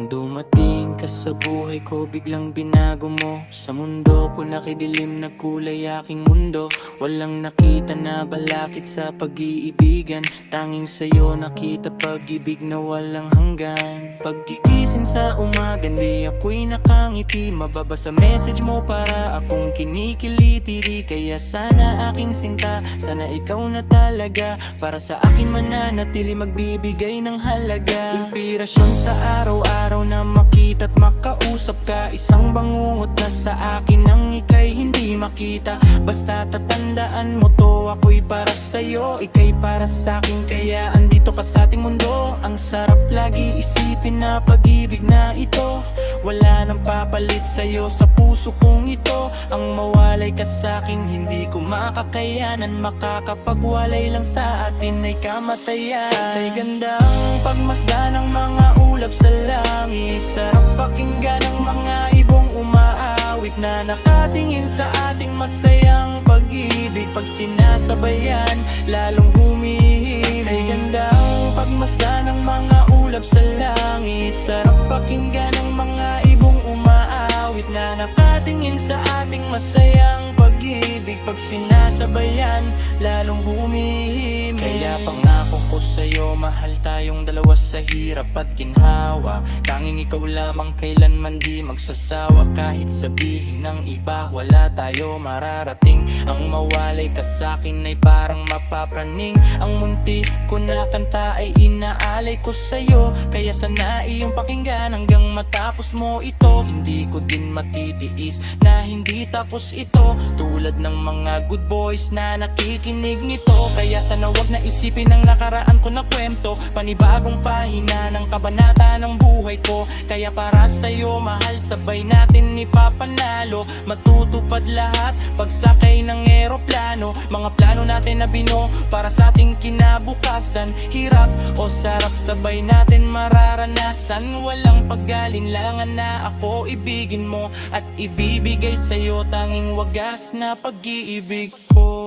Nang dumating ka sa buhay ko, biglang binago mo. Sa mundo ko nakidilim na kulay aking mundo. Walang nakita na balakid sa pag-iibigan. Tanging sa'yo nakita pag-ibig na walang hanggan. Paggigising sa umaga, di ako'y nakangiti. Mababasa message mo para akong kinikiliti. Kaya sana aking sinta, sana ikaw na talaga. Para sa akin mananatili, magbibigay ng halaga. Inspirasyon sa araw-araw na makita't makausap ka. Isang bangungot na sa akin nang ika'y hindi makita. Basta tatandaan mo to, ako'y para sa'yo, ika'y para sa'kin. Kaya andito ka sa ating mundo. Ang sarap lagi isipin na pag-ibig na ito wala nang papalit sa'yo sa puso kong ito. Ang mawalay ka sa'kin hindi ko makakayanan. Makakapagwalay lang sa atin ay kamatayan. Kay gandang pagmasdan ng mga ulap sa langit. Sarap pakinggan ng mga ibong umaawit na nakatingin sa ating masayang pag-ibig. Pag sinasabayan, lalong humihimig. Kay gandang pagmasdan ng mga ulap sa langit. Sarap pakinggan ng mga ibong umaawit na nakatingin sa ating masayang pag-ibig. Pag sinasabayan, lalong humihimig. Kaya pangako ko sa'yo, mahal tayong dalawa sa hirap at ginhawa. Tanging ikaw lamang kailanman di magsasawa. Kahit sabihin ng iba, wala tayo mararating. Ang mawalay ka sa'kin ay parang mapapraning. Ang munti ko na kanta ay inaalay ko sa'yo. Kaya sana iyong pakinggan hanggang matapos mo ito. Hindi ko din matitiis na hindi tapos ito. Tulad ng mga good boys na nakikinig nito. Kaya sana wag na isipin ang nakaraan ko na kwento. Panibagong pahina ng kabanata ng buhay ko. Kaya para sa'yo mahal, sabay natin ipapanalo. Matutupad lahat pagsakay ng eroplano. Mga plano natin na bino para sa ating kinabukasan. Hirap o sarap sabay natin mararanasan. Walang pag-alinlangan na ako ibigin mo at ibibigay sa'yo tanging wagas na pag-iibig ko.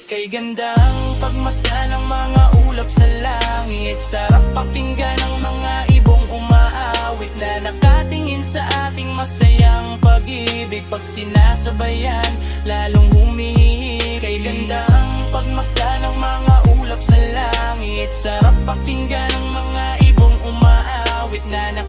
Kay gandang pagmasdan ng mga ulap sa langit. Sarap pakinggan ng mga ibong umaawit na nakatingin sa ating masayang pag-ibig. Pag sinasabayan, lalong humihimig. Kay gandang pagmasdan ng mga ulap sa langit. Sarap pakinggan ng mga ibong umaawit na